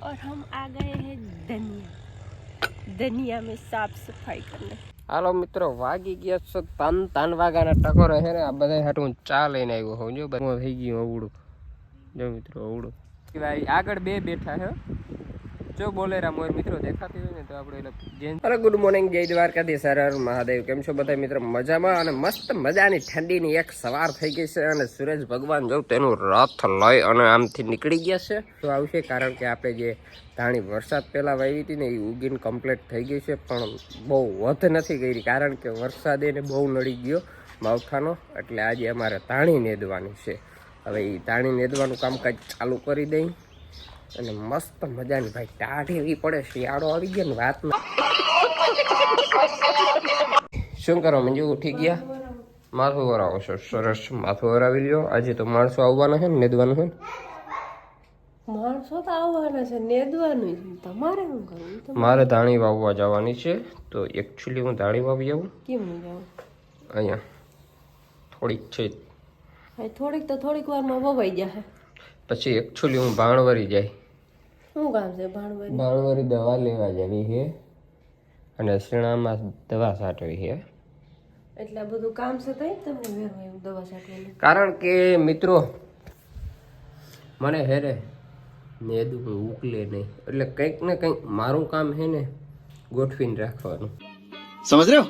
और हम आ गए हैं धनिया में साफ सफाई करने। હાલો મિત્રો, વાગી ગયા છો 3 વાગ્યાના ટકોરે છે ને. આ બધા હાટું ચા લઈને આવ્યો હોઉં. જો બધું થઈ ગયું અવડું. જો મિત્રો અવડું આગળ બે બેઠા છે. જો બોલેરા મોર મિત્રો દેખાતી હોય ને તો આપણે હેલો ગુડ મોર્નિંગ, જય દ્વારકાધીશ, હર હર મહાદેવ. કેમ છો બધા મિત્રો? મજામાં. અને મસ્ત મજાની ઠંડીની એક સવાર થઈ ગઈ છે અને સૂરજ ભગવાન જો તેનું રથ લઈ અને આમથી નીકળી ગયા છે. તો આવશે કારણ કે આપણે જે ધાણી વરસાદ પહેલાં વાવી હતી ને એ ઉગીને કમ્પ્લીટ થઈ ગઈ છે, પણ બહુ વધ નથી કરી કારણ કે વરસાદ એને બહુ નડી ગયો માવઠાનો. એટલે આજે અમારે ધાણી નેદવાની છે. હવે એ ધાણી નેદવાનું કામકાજ ચાલુ કરી દઈ અને મસ્ત મજાની ભાઈ ટાઢ એવી પડે. શિયાળો આવી ગયો ને વાત શું કરો? મંજુ ઉઠી ગયા? માથું વરાવો છો? સરસ, માથું વરાવી લ્યો. આજે તો માણસો આવવાના છે ને, નેદવાનું છે ને. માણસો તો આવવાના છે, નેદવાનું તમારે શું કરવું? મારે ધાણી વાવવા જવાની છે. તો એકચ્યુઅલી હું ધાણી વાવી આવું. કેમ નહીં જાઉં? અહીંયા થોડીક છે, થોડીક વારમાં વવાઈ જશે. પછી એકચ્યુઅલી હું ભાણવરી જાય. શું કામ છે ભાણવરી? ભાણવરી દવા લેવા જવી છે અને શિણામાં દવા છાંટવી છે. એટલે બધું કામ છે તઈ તમને વેરવા એવું દવા છાંટવાની? કારણ કે મિત્રો મને હેરે નેદું ઉકલે નહીં, એટલે કંઈક ને કંઈક મારું કામ છે ને ગોઠવીને રાખવાનું. સમજ રહ્યો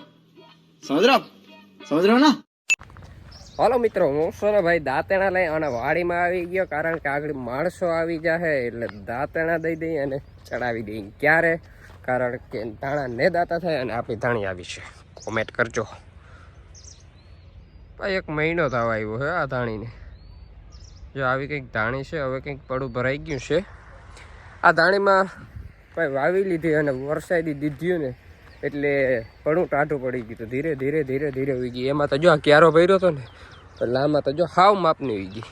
ના? હાલો મિત્રો, હું સોનાભાઈ દાંતેણા લઈ અને વાડીમાં આવી ગયો કારણ કે આગળ માણસો આવી જાય એટલે દાંતેણા દઈ દઈ અને ચડાવી દઈ. ક્યારે? કારણ કે ધાણા ને દાતા થાય અને આપણી ધાણી આવી છે. કોમેન્ટ કરજો ભાઈ. 1 મહિનો થવા આવ્યો છે આ ધાણીને. જો આવી કંઈક ધાણી છે, હવે કંઈક પડું ભરાઈ ગયું છે. આ ધાણીમાં ભાઈ વાવી લીધી અને વરસાદી દીધ્યું ને એટલે પડું ટાઢું પડી ગયું. તો ધીરે ધીરે ધીરે ધીરે ઉઈ ગઈ. એમાં તો જો આ ક્યારો ભર્યો હતો ને એટલે આમાં તો જો હાવ માપની ઉઈ ગઈ,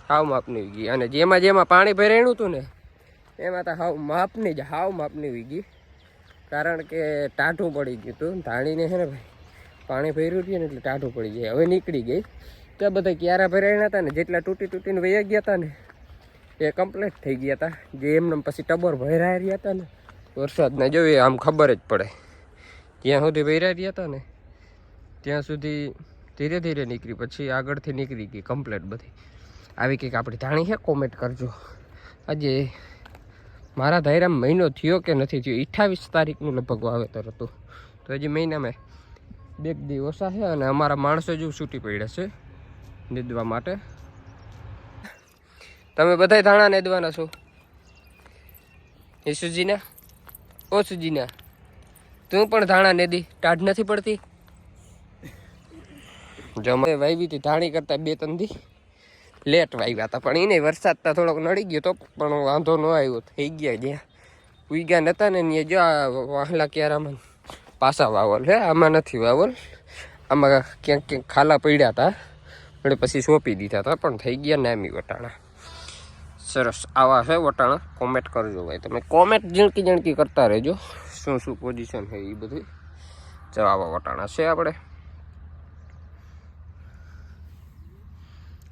હાવ માપની ઉઈ ગઈ. અને જેમાં પાણી ભરાયું હતું ને એમાં તો હાવ માપની ઉઈ ગઈ કારણ કે ટાઢું પડી ગયું હતું. ધાણીને છે ને ભાઈ પાણી ભર્યું હતું ને એટલે ટાઢું પડી જાય. હવે નીકળી ગઈ. ત્યાં બધા ક્યારા ભરાયા હતા ને જેટલા તૂટીને વહી ગયા હતા ને એ કમ્પ્લીટ થઈ ગયા હતા. જે એમને પછી ટબર ભરાયા રહ્યા હતા ને વરસાદના જોઈએ આમ ખબર જ પડે. ત્યાં સુધી ભરાયા રહ્યા હતા ને ત્યાં સુધી ધીરે ધીરે નીકળી, પછી આગળથી નીકળી ગઈ કમ્પ્લીટ બધી. આવી કંઈક આપણી ધાણી છે. કોમેન્ટ કરજો. આજે મારા ધાયરામાં મહિનો થયો કે નથી થયો? 28 તારીખનું લગભગ વાવેતર હતું. તો હજી મહિનામાં 2 દિવસ ઓછા છે અને અમારા માણસો જ છૂટી પડ્યા છે નેદવા માટે. તમે બધા ધાણા નેદવાના છો? એ સુજીના? ઓ સુજીના, તું પણ ધાણા નેદી ટાઢ નથી પડતી? જો અમે વાવી હતી ધાણી કરતા 2-3 દી લેટ વાવ્યા હતા, પણ એને વરસાદ તો થોડોક નડી ગયો તો પણ વાંધો ન આવ્યો. થઈ ગયા જ્યાં ઉઈગા નતા ને ત્યાં જો આ વાહલા ક્યારામાં પાછા વાવલ છે. આમાં નથી વાવલ, આમાં ક્યાંક ખાલા પડ્યા હતા એટલે પછી સોંપી દીધા હતા, પણ થઈ ગયા નામી વટાણા. સરસ આવા છે વટાણા. કોમેન્ટ કરજો ભાઈ, તમે કોમેન્ટ ઝીણકી કરતા રહેજો શું પોઝિશન છે એ બધું. જો આવા વટાણા છે આપણે.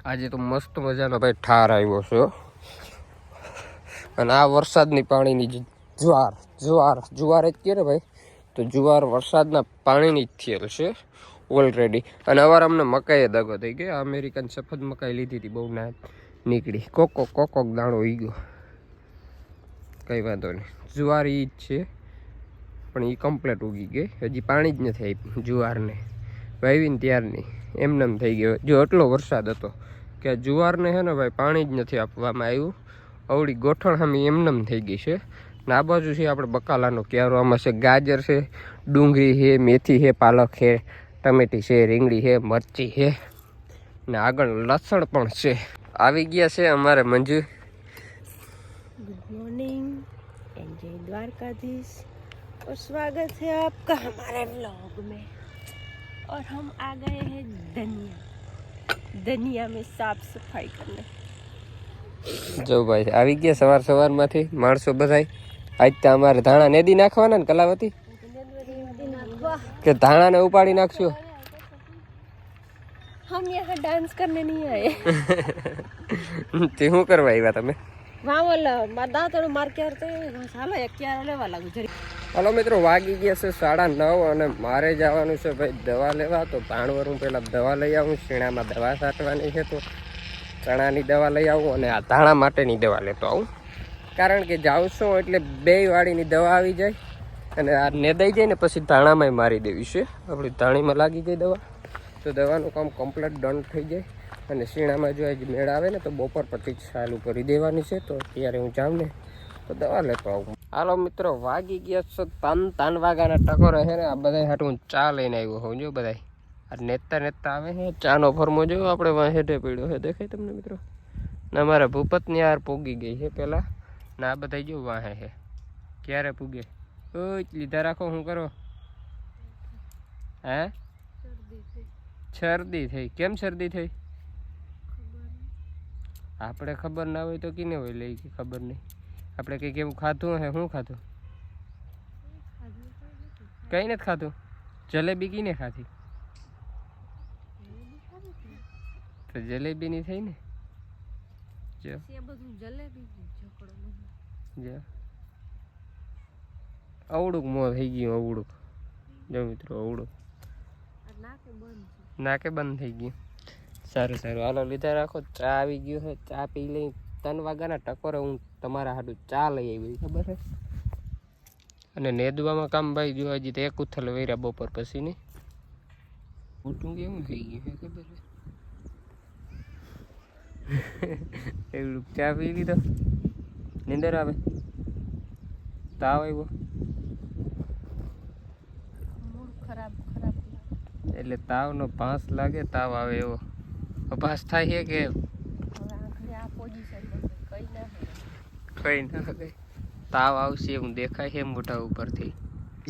આજે તો મસ્ત મજાનો ભાઈ ઠાર આવ્યો છે અને આ વરસાદની પાણીની જુવાર જ કહે ને ભાઈ, તો જુવાર વરસાદના પાણીની જ થયેલ છે ઓલરેડી. અને અવાર અમને મકાઈ દગો થઈ ગઈ. અમેરિકન સફેદ મકાઈ લીધી હતી, બહુ ના નીકળી. કોક દાણો ઉઈ ગયો, કંઈ વાંધો નહીં. જુવાર એ જ છે પણ એ કમ્પ્લીટ ઉગી ગઈ. હજી પાણી જ નથી આપ્યું જુવારને. વાવીને ત્યારની એમનેમ થઈ ગયો. જો એટલો વરસાદ હતો કે જુવારને છે ને ભાઈ પાણી જ નથી આપવામાં આવ્યું. અવળી ગોઠણ સામે એમનેમ થઈ ગઈ છે. ને આ બાજુ છે આપણે બકાલાનો ક્યારો. આમાં છે ગાજર છે, ડુંગળી છે, મેથી છે, પાલક છે, ટમેટી છે, રીંગણી છે, મરચી છે ને આગળ લસણ પણ છે. આવી ગયા છે અમારે મંજુ. गुड मॉर्निंग एंड जय द्वारकाधीश और स्वागत है आपका हमारे व्लॉग में। और हम आ गए हैं धनिया में साफ सफाई करने। જો ભાઈ આવી ગયા સવારમાંથી માણસો બધાય. આજ તો અમારે ધાણા નેદી નાખવાના ને કલાવતી કે ધાણાને ઉપાડી નાખશો? हम यहाँ डांस करने नहीं आए। તે શું કરવા આવ્યા તમે? વાવલ માદા તો માર ક્યાર તો હાલો એક ક્યાર લેવા લાગુ જરી. હાલો મિત્રો, વાગી ગયા છે 9:30 અને મારે જવાનું છે ભાઈ દવા લેવા. તો ભાણવર હું પહેલાં દવા લઈ આવું. શીણામાં દવા છાંટવાની છે તો ચણાની દવા લઈ આવું અને આ ધાણા માટેની દવા લેતો આવું. કારણ કે જાઉં છું એટલે 2 વાળીની દવા આવી જાય અને આ નેદાઈ જાય ને પછી ધાણામાંય મારી દેવી છે. આપણી ધાણીમાં લાગી જાય દવા તો દવાનું કામ કમ્પ્લીટ ડન થઈ જાય. અને શીણામાં જો આજે મેળ આવે ને તો બપોર પછી જ ચાલુ કરી દેવાની છે. તો અત્યારે હું જાઉં ને તો દવા લેતો આવું. હાલો મિત્રો, વાગી ગયા છે 3 વાગ્યાના ટકોરે છે ને. આ બધા હાટું હું ચા લઈને આવ્યો હોઉં. જો બધા આ નેતા આવે છે. ચાનો ફરમો જો આપણે વાહેટે પીડ્યો છે, દેખાય તમને મિત્રો? ને મારા ભૂપતની યાર પૂગી ગઈ છે પહેલાં. ને આ બધા જો વાહે છે. ક્યારે પૂગે? ઓય લીધા રાખો. શું કરો? હે? શરદી થઈ. કેમ શરદી થઈ? આપણે ખબર ના હોય તો કીને હોય લઈ કે ખબર નહીં. આપણે કંઈક એવું ખાધું હે? શું ખાધું? કંઈ નથી ખાધું. જલેબી કીને ખાધી? તો જલેબી ની થઈ ને. જો જો અવળું મોં થઈ ગયું. અવળું જો મિત્રો, અવળું નાકે બંધ થઈ ગયું. સારું સારું, હાલો લીધા રાખો. ચા આવી ગયો છે. ચા પી લઈ. 3 વાગ્યાના ટકોરે હું તમારા હાટું ચા લઈ આવી, ખબર છે? અને નેદવામાં કામ ભાઈ જો હજી તો એક ઉથલ વેર્યા બપોર પછી ની. ઉઠું કેવું થઈ ગયું છે ખબર છે? એવું ચા પી લીધો. નીંદર આવે? તાવ આવ્યો? એટલે તાવનો ભાસ લાગે, તાવ આવે એવો ભાસ થાય છે કે કઈ ના કઈ તાવ આવશે એવું દેખાય છે મોઢા ઉપરથી.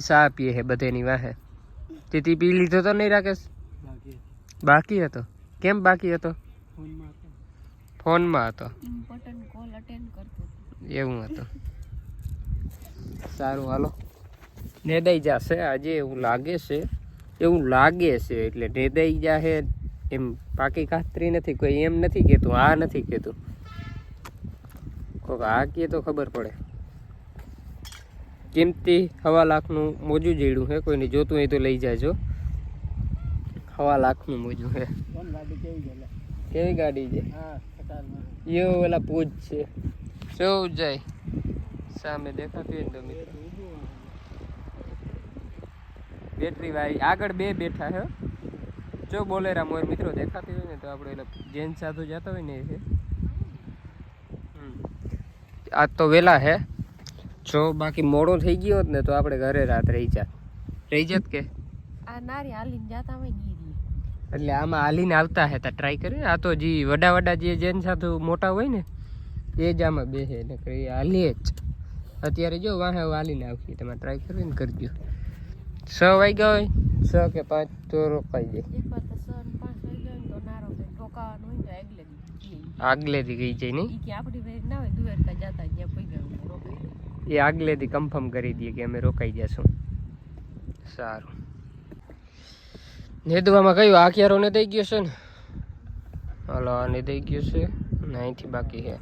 ચા પીએ છે બધેની વાહે. તેથી પી લીધો તો નહીં રાકેશ? બાકી હતો. કેમ બાકી હતો? ફોનમાં હતો. એવું હતું. સારું હાલો, નેદાઈ જશે આજે એવું લાગે છે. એટલે નેદાઈ જાહે એમ પાકી ખાતરી નથી. કોઈ એમ નથી કહેતું, આ નથી કહેતું. કોઈક આ કહે તો ખબર પડે. કિંમતી 1.5 લાખનું મોજું જેડું છે. કોઈને જોતું હોય તો લઈ જાજો. 1.5 લાખનું મોજું છે. કેવી ગાડી છે? એવું ઓલા પૂજ છે. શું જાય સામે દેખાતી હોય ને તો મિત્રો, બેટરી વાળી આગળ 2 બેઠા છે. જો બોલેરા મોર મિત્રો દેખાતી હોય ને તો આપણે એટલે જેન સાધુ જતા હોય ને એ છે. આજ તો વેલા હે. જો બાકી મોડો થઈ ગયો હોત ને તો આપણે ઘરે રાત રહી જાત કે આ નારી હાલીને જાતા હોય ને એટલે આમાં હાલીને આવતા હે. ટ્રાય કરીને આ તો જી વડા જે જેન સાધુ મોટા હોય ને એ જ આમાં બેસે ને કરી હાલીએ જ. અત્યારે જો વાહે હાલીને આવશે. તમે ટ્રાય કરીને કરજો. 6 વાગ્યા હોય 6 કે 5 તો રોકાઈ જાય. આગલેથી ગઈ જાય નહીં એ આગલેથી કન્ફર્મ કરી દઈએ કે અમે રોકાઈ જશું. સારું, નેદવામાં કયું આ ક્યારો ને દઈ ગયો છે ને? હાલો, આ ને દઈ ગયો છે ને અહીંથી બાકી છે.